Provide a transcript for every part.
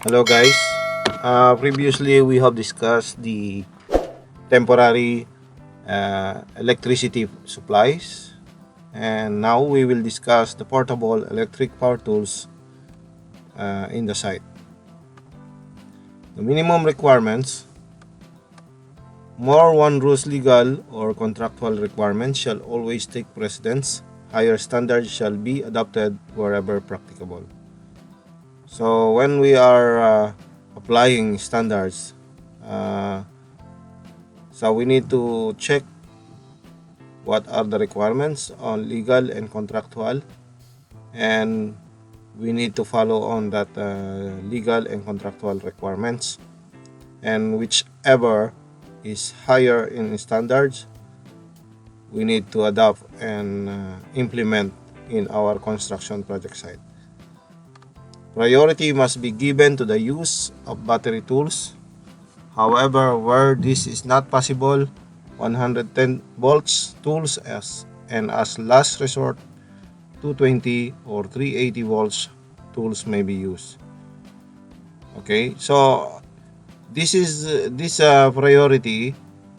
Hello guys. Previously we have discussed the temporary electricity supplies, and now we will discuss the portable electric power tools in the site. The minimum requirements: more one rules legal or contractual requirements shall always take precedence. Higher standards shall be adopted wherever practicable. So when we are applying standards, uh, so we need to check what are the requirements on legal and contractual, and we need to follow on that legal and contractual requirements, and whichever is higher in standards we need to adopt and implement in our construction project site. Priority must be given to the use of battery tools. However, where this is not possible, 110 volts tools as last resort, 220 or 380 volts tools may be used. Okay, so this priority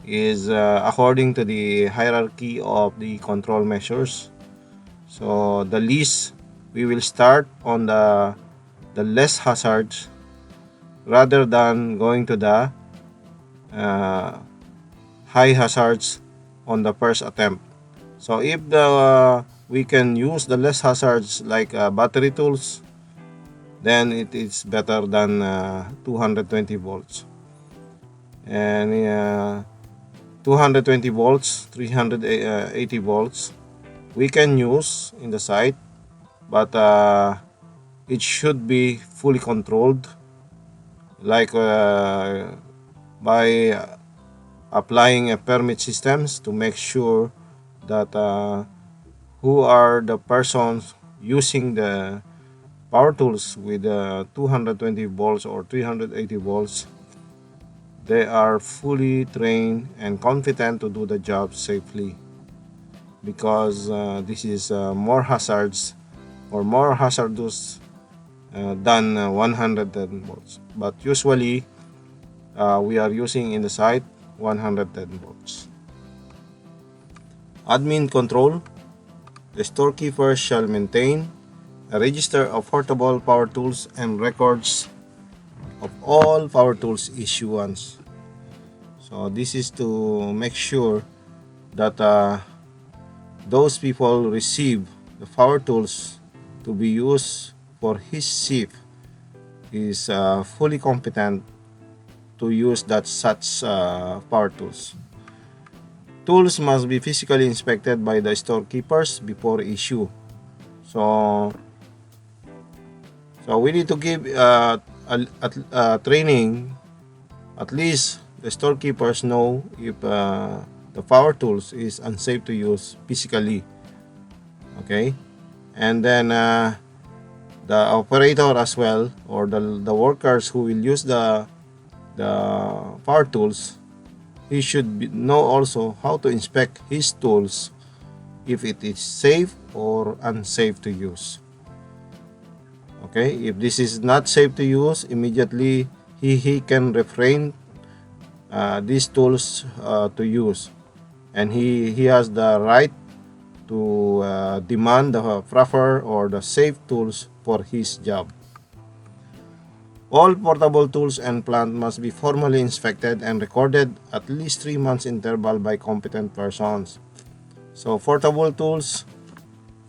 is according to the hierarchy of the control measures. So the least we will start on the less hazards rather than going to the high hazards on the first attempt. So if we can use the less hazards like battery tools, then it is better than 220 volts. And 220 volts, 380 volts, we can use in the site, but it should be fully controlled, like by applying a permit systems to make sure that who are the persons using the power tools with 220 volts or 380 volts, they are fully trained and confident to do the job safely, because this is more hazards or more hazardous than 110 volts, but usually we are using in the site 110 volts. Admin control: the storekeeper shall maintain a register of portable power tools and records of all power tools issuance. So this is to make sure that those people receive the power tools to be used for his shift is fully competent to use that such power tools. Tools must be physically inspected by the storekeepers before issue. So we need to give training. At least the storekeepers know if the power tools is unsafe to use physically. Okay, and then the operator as well, or the workers who will use the power tools, he should know also how to inspect his tools if it is safe or unsafe to use. Okay, if this is not safe to use, immediately he can refrain these tools to use, and he has the right to demand the proper or the safe tools for his job. All portable tools and plant must be formally inspected and recorded at least 3 months interval by competent persons. So portable tools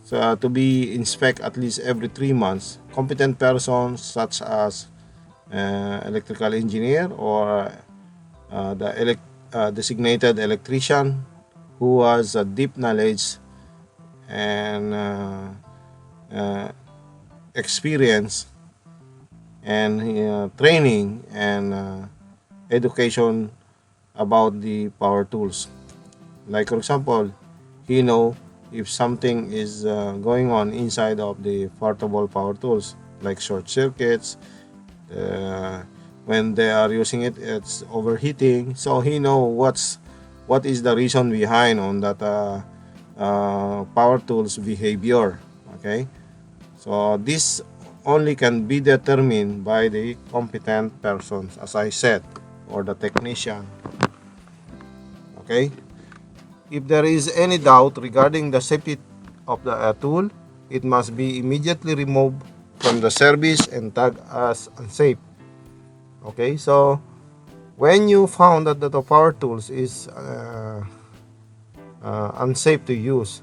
to be inspected at least every 3 months. Competent persons such as electrical engineer or the designated electrician who has a deep knowledge and experience and training and education about the power tools. Like for example, he know if something is going on inside of the portable power tools, like short circuits, when they are using it, it's overheating. So he know what is the reason behind on that power tools behavior. Okay, so this only can be determined by the competent persons, as I said, or the technician. Okay? If there is any doubt regarding the safety of the tool, it must be immediately removed from the service and tagged as unsafe. Okay, so when you found that the power tools is unsafe to use,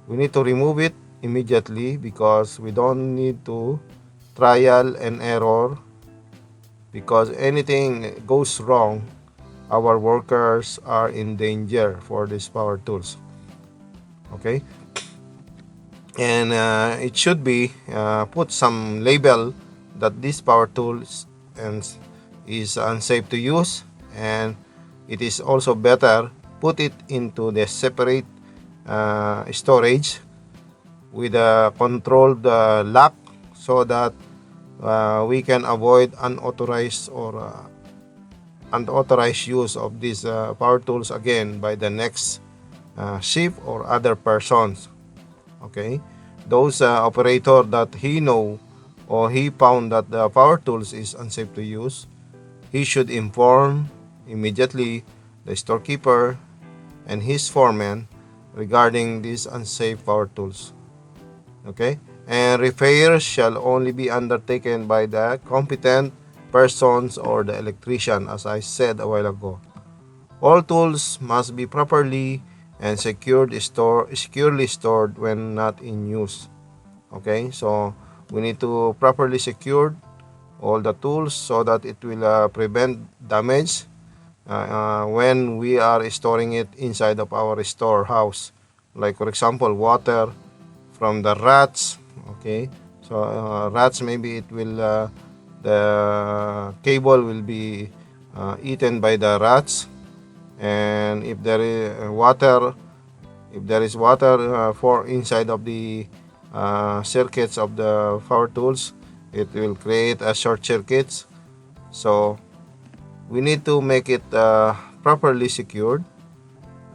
we need to remove it immediately, because we don't need to trial and error, because anything goes wrong, our workers are in danger for these power tools. Okay, and it should be put some label that this power tool is unsafe to use, and it is also better put it into the separate storage with a controlled lock, so that we can avoid unauthorized use of these power tools again by the next shift or other persons. Okay, those operator that he know or he found that the power tools is unsafe to use, he should inform immediately the storekeeper and his foreman regarding these unsafe power tools. Okay, and repairs shall only be undertaken by the competent persons or the electrician, as I said a while ago. All tools must be properly and securely stored when not in use. Okay, so we need to properly secure all the tools so that it will prevent damage when we are storing it inside of our storehouse. Like for example, water from the rats. Okay, so rats, maybe it will the cable will be eaten by the rats, and if there is water for inside of the circuits of the power tools, it will create a short circuits. So we need to make it properly secured,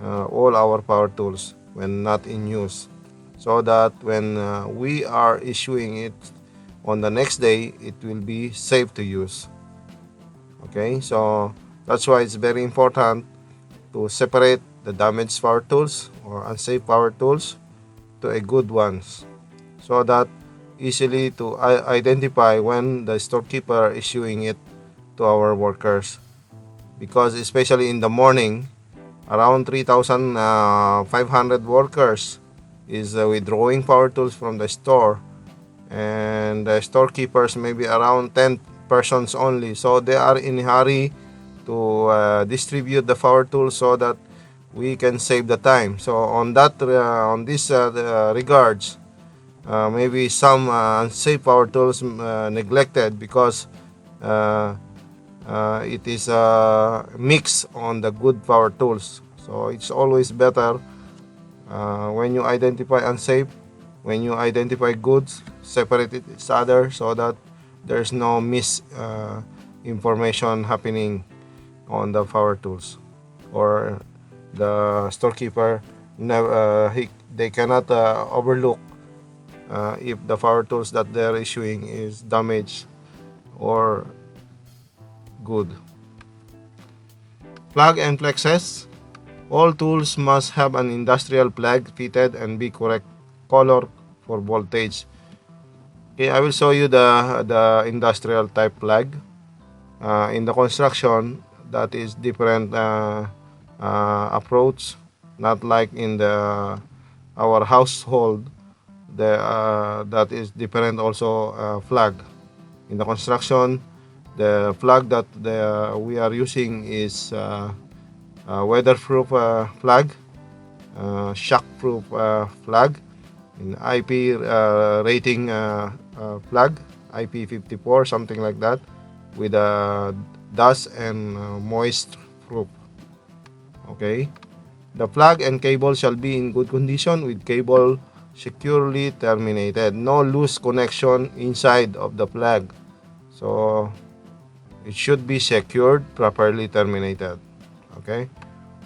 all our power tools when not in use, so that when we are issuing it on the next day, it will be safe to use. Okay, so that's why it's very important to separate the damaged power tools or unsafe power tools to a good ones, so that easily to identify when the storekeeper is issuing it to our workers. Because especially in the morning, around 3,500 workers is withdrawing power tools from the store, and the storekeepers maybe around 10 persons only, so they are in a hurry to distribute the power tools so that we can save the time. So on this regards, maybe some unsafe power tools neglected, because uh, it is a mix on the good power tools. So it's always better when you identify unsafe, when you identify goods, separate it each other, so that there's no information happening on the power tools, or the storekeeper they cannot overlook if the power tools that they're issuing is damaged or good. Plug and plexes. All tools must have an industrial plug fitted and be correct color for voltage. Okay, I will show you the industrial type plug. In the construction, that is different approach, not like in the our household. That is different also flag. In the construction, the flag that we are using is weatherproof flag, shockproof flag, in IP rating flag, IP54, something like that, with a dust and moist proof. Okay, the plug and cable shall be in good condition with cable securely terminated, no loose connection inside of the plug. So it should be secured, properly terminated. Okay,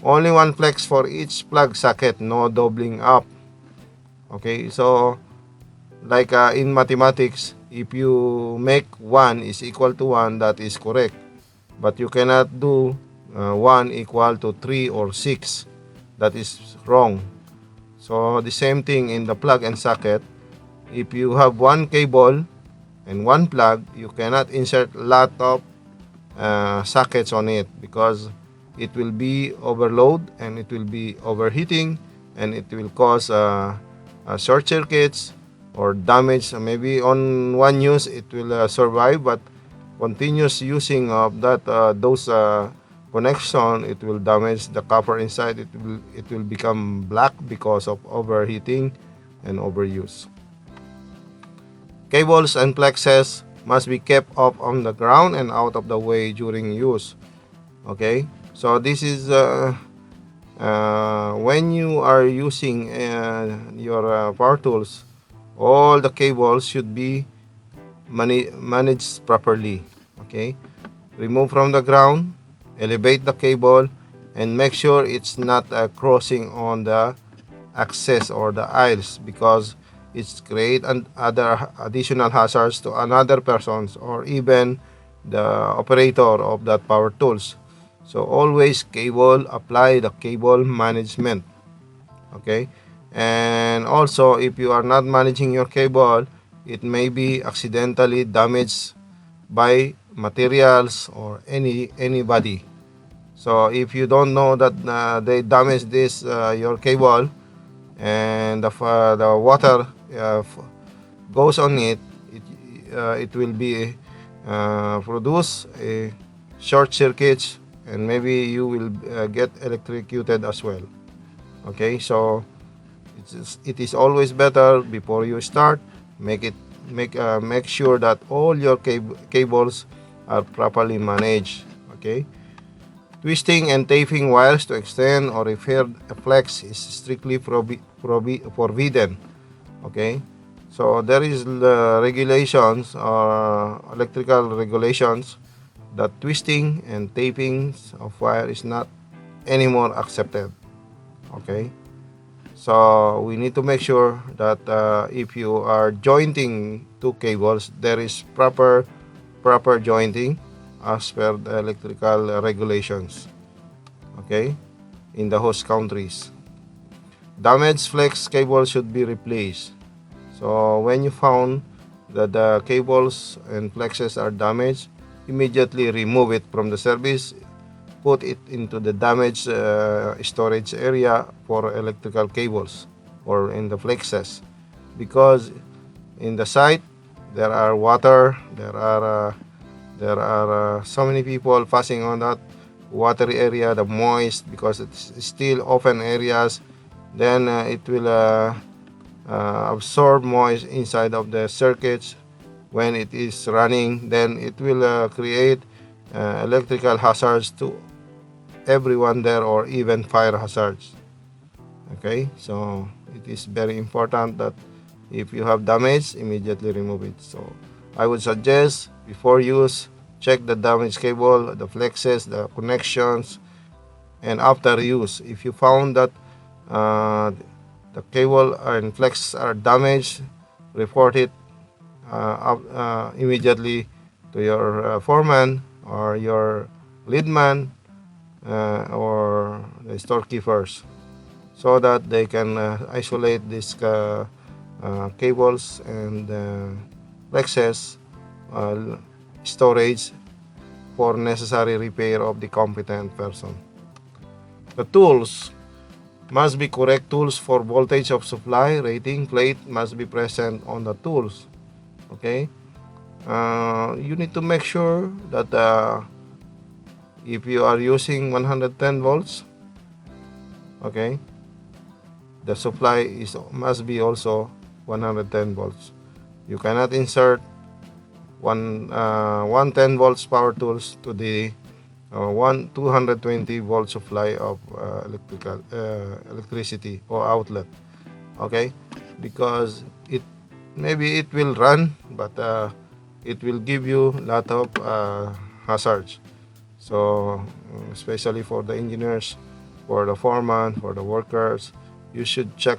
only one flex for each plug socket, no doubling up. Okay, so like in mathematics, if you make 1 is equal to 1, that is correct. But you cannot do 1 equal to 3 or 6. That is wrong. So the same thing in the plug and socket. If you have one cable and one plug, you cannot insert a lot of sockets on it, because it will be overload and it will be overheating, and it will cause short circuits or damage. Maybe on one use it will survive, but continuous using of that those connection, it will damage the copper inside. It will become black because of overheating and overuse. Cables and plexes must be kept up on the ground and out of the way during use. Okay, so this is when you are using your power tools, all the cables should be managed properly. Okay, remove from the ground, elevate the cable, and make sure it's not crossing on the access or the aisles, because it's create other additional hazards to another persons or even the operator of that power tools. So always apply the cable management. Okay, and also if you are not managing your cable, it may be accidentally damaged by materials or anybody. So if you don't know that they damage this your cable, and the water goes on it, it will be produce a short circuits, and maybe you will get electrocuted as well. Okay, so it is always better before you start, make sure that all your cables are properly managed. Okay, twisting and taping wires to extend or repair a flex is strictly forbidden. Okay, so there is the regulations or electrical regulations that twisting and taping of wire is not anymore accepted. Okay, so we need to make sure that if you are jointing two cables, there is proper jointing as per the electrical regulations. Okay, in the host countries, damaged flex cable should be replaced. So when you found that the cables and flexes are damaged, immediately remove it from the service, put it into the damaged storage area for electrical cables or in the flexes, because in the site there are water, there are so many people passing on that watery area, the moist, because it's still open areas. Then it will absorb moist inside of the circuits when it is running. Then it will create electrical hazards to everyone there, or even fire hazards. Okay, so it is very important that if you have damage, immediately remove it. So I would suggest before use, check the damaged cable, the flexes, the connections, and after use, if you found that the cable and flex are damaged, report it immediately to your foreman or your lead man or the storekeepers, so that they can isolate these cables and flexes storage for necessary repair of the competent person. The tools must be correct tools for voltage of supply. Rating plate must be present on the tools. Okay, you need to make sure that if you are using 110 volts, okay, the supply must be also 110 volts. You cannot insert 110 volts power tools to the 220 volt supply of electricity or outlet. Okay, because maybe it will run, but it will give you a lot of hazards. So especially for the engineers, for the foreman, for the workers, you should check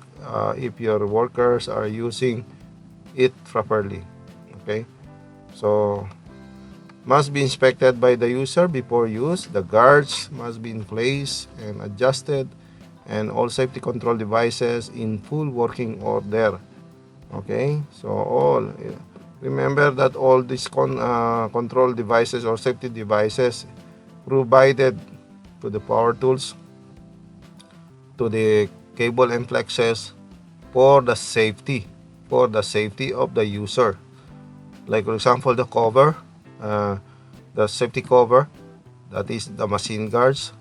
if your workers are using it properly. Okay, so must be inspected by the user before use. The guards must be in place and adjusted, and all safety control devices in full working order. Okay, so remember that all these control devices or safety devices provided to the power tools, to the cable and flexes, for the safety of the user. Like for example, the cover, the safety cover, that is the machine guards,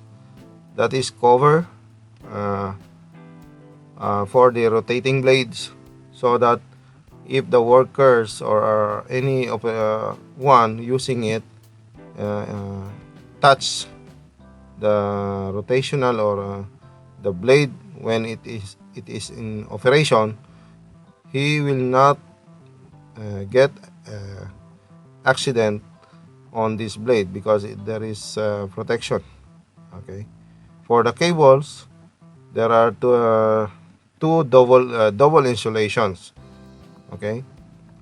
that is cover uh, for the rotating blades, so that if the workers or any of one using it uh, uh, touch the rotational or the blade when it is in operation, he will not get accident on this blade because there is protection. Okay, for the cables there are two double insulations. Okay,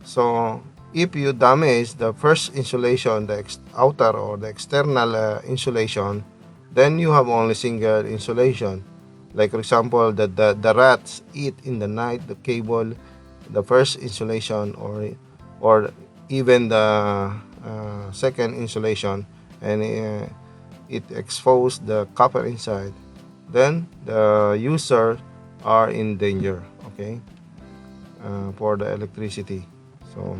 so if you damage the first insulation, the outer or the external insulation, then you have only single insulation. Like for example, the rats eat in the night the cable, the first insulation, or even the second insulation, and it exposed the copper inside, then the user are in danger. Okay, for the electricity. So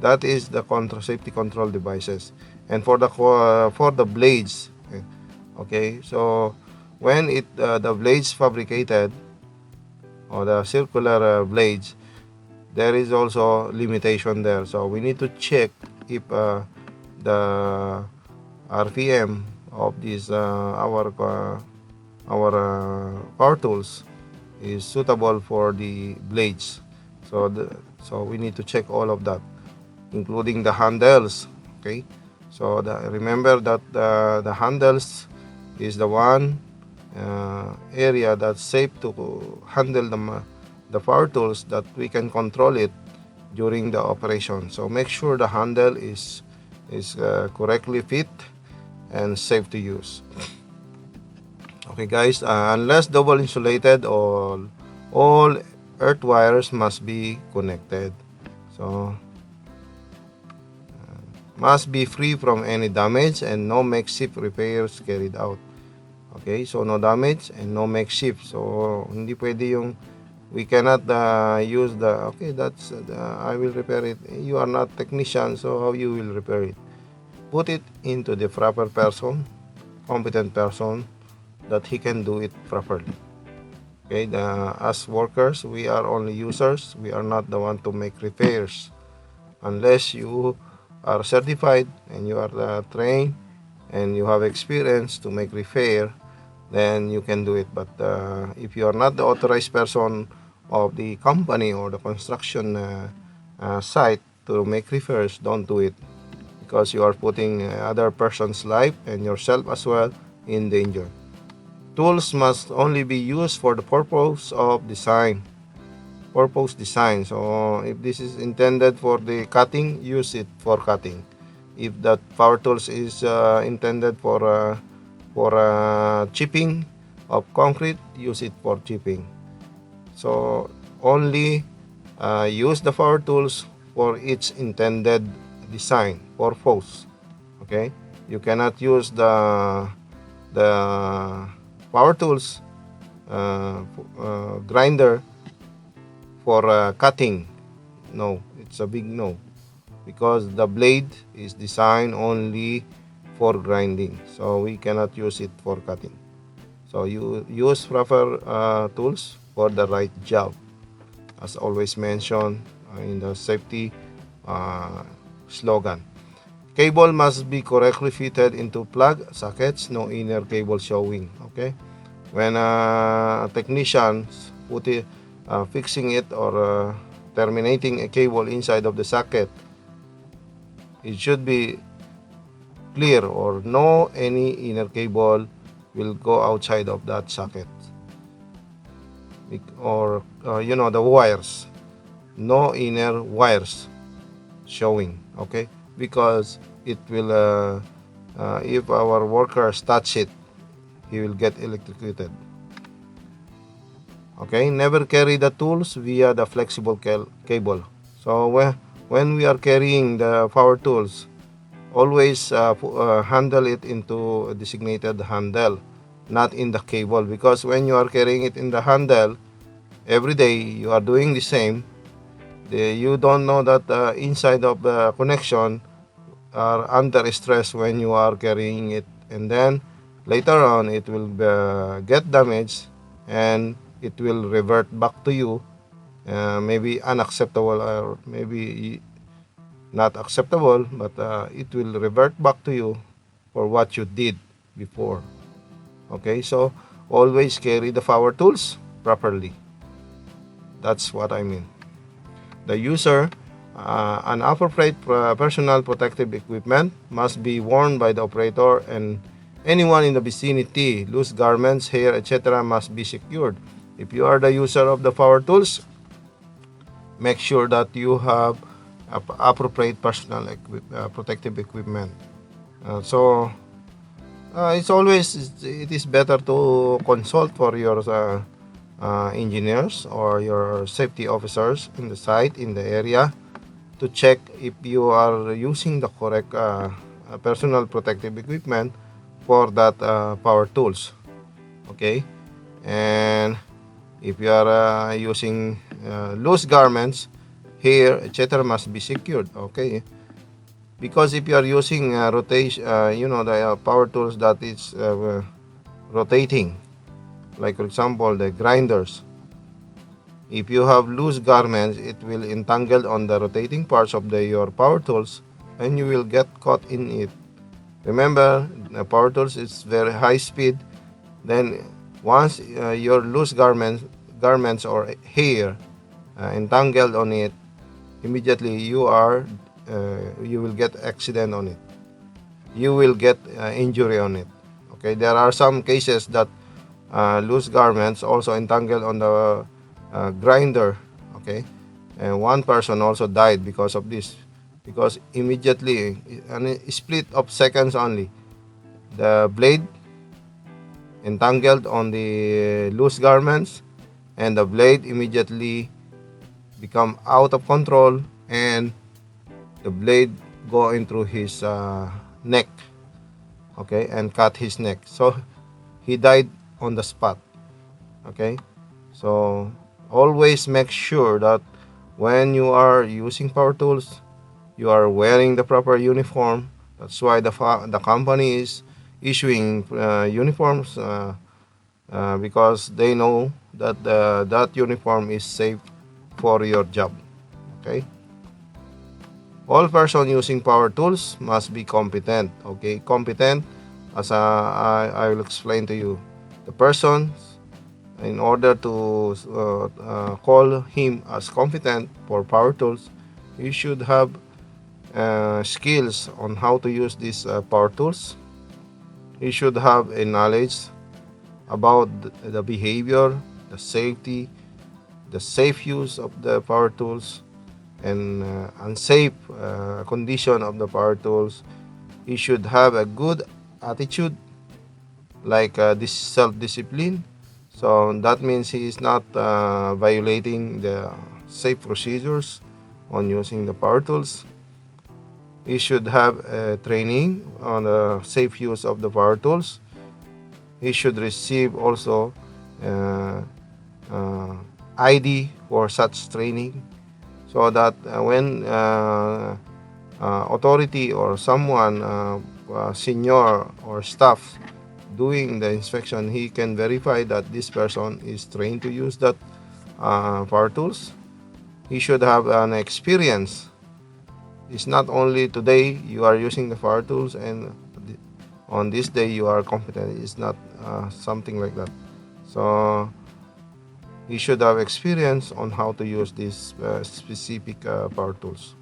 that is the safety control devices. And for the blades, okay, so when the blades fabricated, or the circular blades, there is also limitation there. So we need to check if the RPM of these our power tools is suitable for the blades. So we need to check all of that, including the handles. Okay, so remember that the handles is the one area that's safe to handle the power tools, that we can control it during the operation. So make sure the handle is correctly fit and safe to use. Okay guys, unless double insulated, all earth wires must be connected. So must be free from any damage and no makeshift repairs carried out. Okay, so no damage and no makeshift. So hindi pwede yung we cannot use okay, that's I will repair it. You are not technician, so how you will repair it? Put it into the proper person, competent person, that he can do it properly. Okay, as workers, we are only users. We are not the one to make repairs. Unless you are certified and you are trained and you have experience to make repair, then you can do it. But if you are not the authorized person of the company or the construction site to make repairs, don't do it, because you are putting other person's life and yourself as well in danger. Tools must only be used for the purpose of design. So if this is intended for the cutting, use it for cutting. If that power tools is intended for chipping of concrete, use it for chipping. So only use the power tools for its intended design purpose. Okay, you cannot use the power tools grinder for cutting. No, it's a big no, because the blade is designed only for grinding, so we cannot use it for cutting. So you use proper tools for the right job, as always mentioned in the safety slogan. Cable must be correctly fitted into plug sockets, no inner cable showing. Okay, when technicians fixing it or terminating a cable inside of the socket, it should be clear, or no any inner cable will go outside of that socket, or the wires. no inner wires showing, okay, because it will if our workers touch it, he will get electrocuted. Okay, never carry the tools via the flexible cable. So when we are carrying the power tools, always handle it into a designated handle, not in the cable, because when you are carrying it in the handle every day, you are doing the same. You don't know that the inside of the connection are under stress when you are carrying it, and then later on it will get damaged, and it will revert back to you, maybe unacceptable or maybe not acceptable, but it will revert back to you for what you did before. Okay, so always carry the power tools properly. That's what I mean. The user, an appropriate personal protective equipment must be worn by the operator, and anyone in the vicinity. Loose garments, hair, etc. must be secured. If you are the user of the power tools, make sure that you have appropriate personal protective equipment. It is better to consult for your engineers or your safety officers in the site, in the area, to check if you are using the correct personal protective equipment for that power tools. Okay, and if you are using loose garments, hair, etc., must be secured. Okay, because if you are using rotation, the power tools that is rotating, like for example the grinders. If you have loose garments, it will entangle on the rotating parts of your power tools, and you will get caught in it. Remember, the power tools is very high speed. Then once your loose garments or hair entangled on it, immediately you will get accident on it. You will get injury on it. Okay, there are some cases that loose garments also entangled on the grinder. Okay, and one person also died because of this, because immediately, in a split of seconds only, the blade entangled on the loose garments, and the blade immediately become out of control, and the blade go into his neck, okay, and cut his neck, so he died on the spot. Okay, so always make sure that when you are using power tools, you are wearing the proper uniform. That's why the company is issuing uniforms, because they know that that uniform is safe for your job. Okay, all person using power tools must be competent. Okay, competent, as I will explain to you, the person, in order to call him as competent for power tools, you should have skills on how to use these power tools. You should have a knowledge about the behavior, the safety, the safe use of the power tools, and unsafe condition of the power tools. You should have a good attitude, like this self-discipline. So that means he is not violating the safe procedures on using the power tools. He should have training on the safe use of the power tools. He should receive also uh, uh, ID for such training, so that when authority or someone, senior or staff, doing the inspection, he can verify that this person is trained to use that power tools. He should have an experience. It's not only today you are using the power tools and on this day you are competent. It's not something like that. So he should have experience on how to use these specific power tools.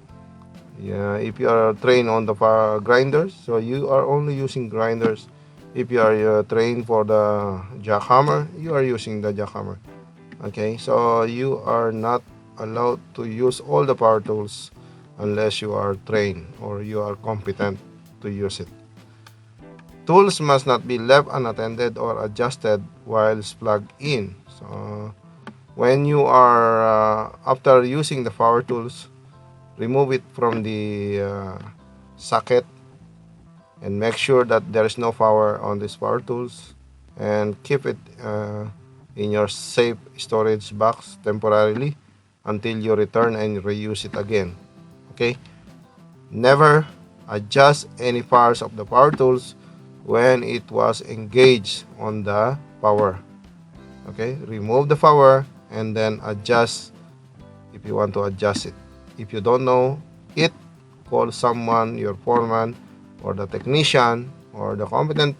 Yeah, if you are trained on the power grinders, so you are only using grinders. If you are trained for the jackhammer, you are using the jackhammer. Okay, so you are not allowed to use all the power tools unless you are trained or you are competent to use it. Tools must not be left unattended or adjusted whilst plugged in. So when you are after using the power tools, remove it from the socket and make sure that there is no power on these power tools, and keep it in your safe storage box temporarily until you return and reuse it again. Okay, never adjust any parts of the power tools when it was engaged on the power. Okay, remove the power and then adjust if you want to adjust it. If you don't know it, call someone, your foreman or the technician or the competent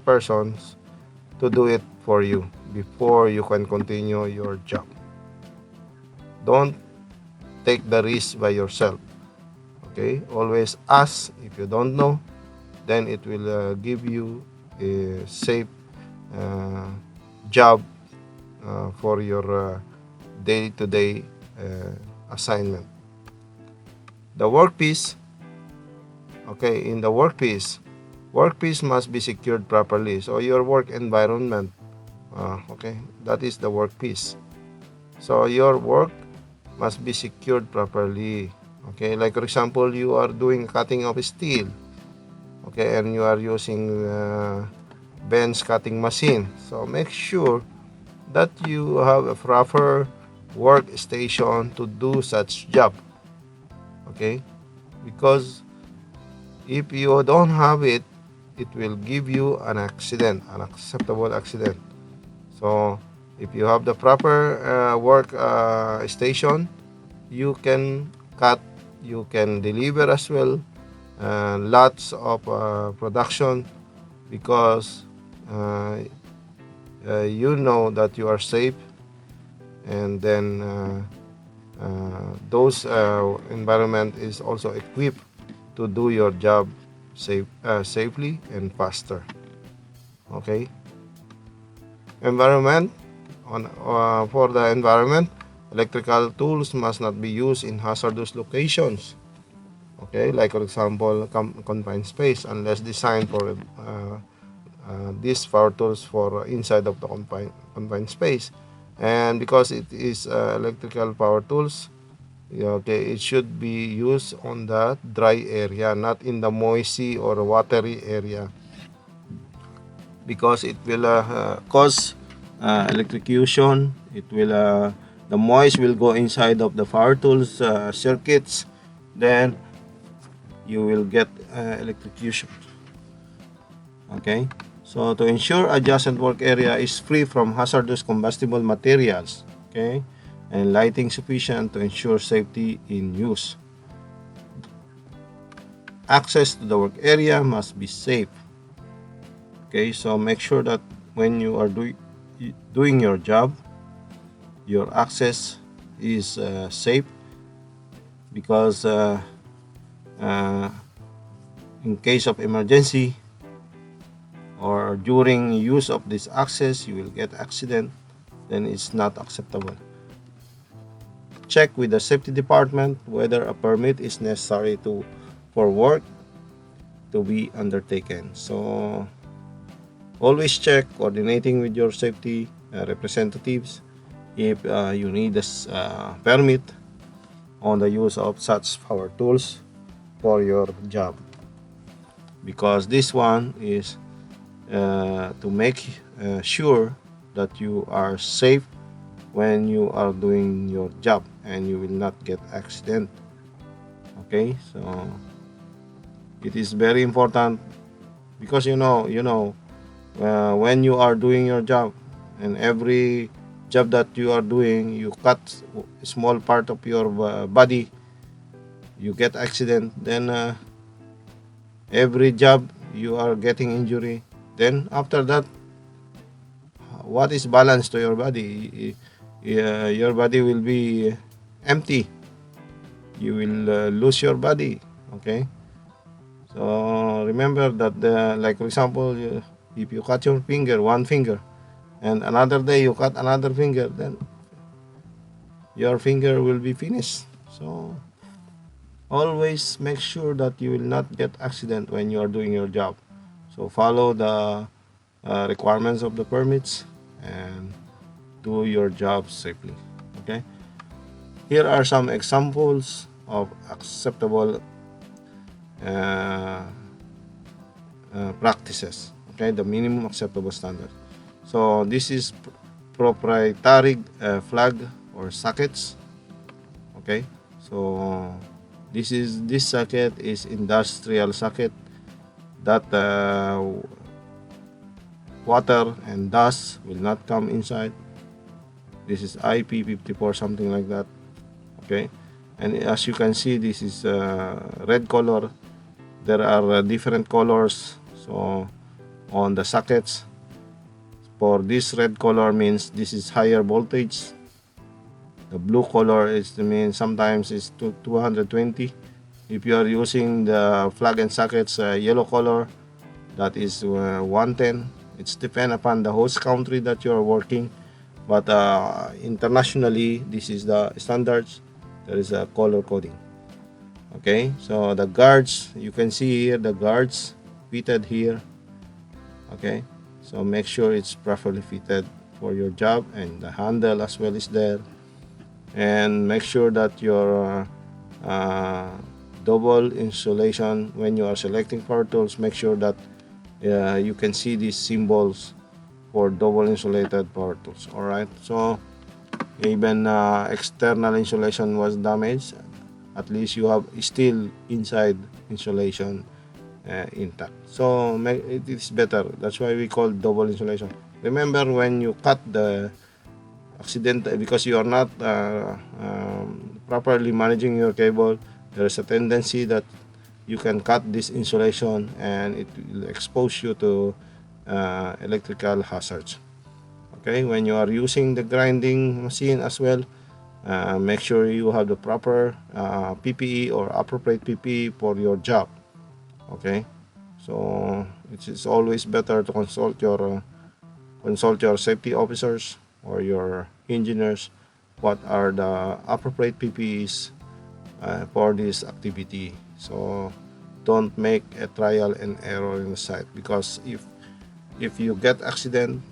persons to do it for you before you can continue your job. Don't take the risk by yourself. Okay, always ask. If you don't know, then it will give you a safe uh, job for your day-to-day assignment. The workpiece. Okay, in the workpiece must be secured properly. So your work environment, okay, that is the workpiece. So your work must be secured properly. Okay, like for example, you are doing cutting of steel. Okay, and you are using bench cutting machine. So make sure that you have a proper workstation to do such job. Okay, because if you don't have it, it will give you an accident, an acceptable accident. So if you have the proper work station, you can cut, you can deliver as well, lots of production, because you know that you are safe, and then those environment is also equipped to do your job safely and faster. Okay, environment. For the environment, electrical tools must not be used in hazardous locations. Okay, like for example, confined space, unless designed for these power tools for inside of the confined space. And because it is electrical power tools, okay, it should be used on the dry area, not in the moisty or watery area, because it will cause electrocution. It will the moist will go inside of the power tools circuits, then you will get electrocution. Okay, so to ensure adjacent work area is free from hazardous combustible materials, okay, and lighting sufficient to ensure safety in use. Access to the work area must be safe. Okay, so make sure that when you are doing your job, your access is safe, because uh, in case of emergency or during use of this access you will get accident, then it's not acceptable. Check with the safety department whether a permit is necessary for work to be undertaken. So always check, coordinating with your safety representatives if you need a permit on the use of such power tools for your job, because this one is to make sure that you are safe when you are doing your job and you will not get accident. Okay, so it is very important, because when you are doing your job, and every job that you are doing, you cut a small part of your body, you get accident, then every job you are getting injury, then after that, what is balance to your body? Your body will be empty, you will lose your body. Okay, so remember that like for example, if you cut your finger, one finger, and another day you cut another finger, then your finger will be finished. So always make sure that you will not get accident when you are doing your job. So follow the requirements of the permits and do your job safely. Okay, here are some examples of acceptable uh, practices. Okay, the minimum acceptable standard. So this is proprietary flag or sockets. Okay, so this socket is industrial socket that water and dust will not come inside. This is IP54, something like that. Okay, and as you can see, this is red color. There are different colors. So on the sockets, for this red color means this is higher voltage. The blue color is means sometimes it's 220. If you are using the plug and sockets yellow color, that is 110. It's depend upon the host country that you are working, but internationally this is the standards. There is a color coding. Okay, so the guards, you can see here the guards fitted here. Okay, so make sure it's properly fitted for your job, and the handle as well is there. And make sure that your double insulation, when you are selecting power tools, make sure that you can see these symbols for double insulated power tools. All right, so even external insulation was damaged, at least you have still inside insulation intact. So it is better. That's why we call double insulation. Remember, when you cut the accident, because you are not properly managing your cable, there is a tendency that you can cut this insulation and it will expose you to electrical hazards. Okay, when you are using the grinding machine as well, make sure you have the proper PPE or appropriate PPE for your job. Okay, so it is always better to consult your safety officers or your engineers what are the appropriate PPEs for this activity. So don't make a trial and error in the site, because if you get accident,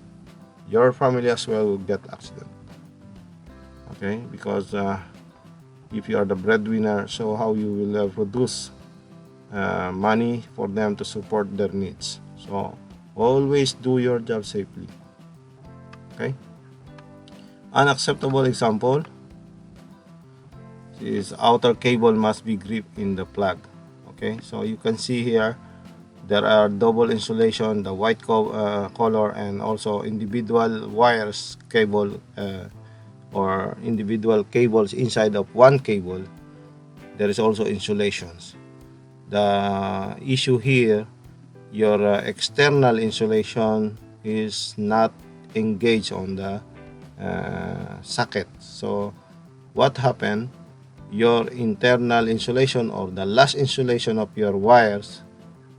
your family as well will get accident. Okay, because if you are the breadwinner, so how you will produce money for them to support their needs. So always do your job safely. Okay, unacceptable example is outer cable must be gripped in the plug. Okay, so you can see here there are double insulation, the white color, and also individual wires cable or individual cables inside of one cable. There is also insulations. The issue here, your external insulation is not engaged on the socket. So what happened, your internal insulation or the last insulation of your wires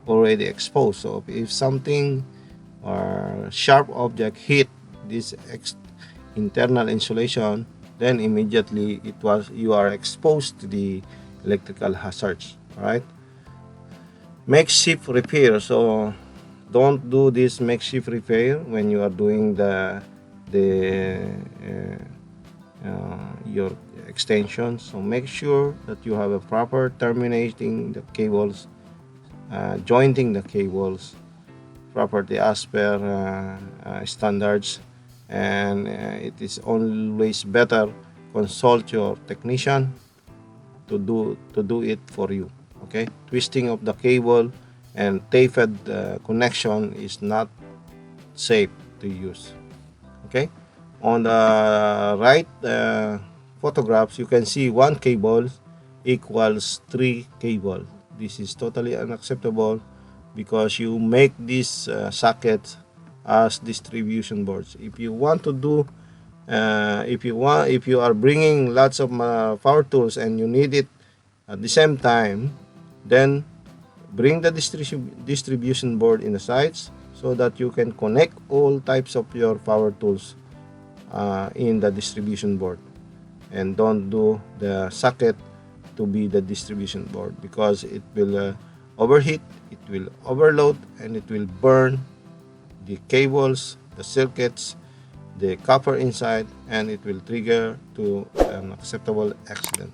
already exposed. So if something or sharp object hit this internal insulation, then immediately you are exposed to the electrical hazards. All right, makeshift repair. So don't do this makeshift repair when you are doing your extension. So make sure that you have a proper terminating the cables, jointing the cables properly as per standards, and it is always better consult your technician to do it for you. Okay, twisting of the cable and taped connection is not safe to use. Okay, on the right photographs, you can see one cable equals 3 cable. This is totally unacceptable, because you make these sockets as distribution boards. If you want to do if you are bringing lots of power tools and you need it at the same time, then bring the distribution board in the sides so that you can connect all types of your power tools in the distribution board. and don't do the socket to be the distribution board, because it will overheat, it will overload, and it will burn the cables, the circuits, the copper inside, and it will trigger to an acceptable accident.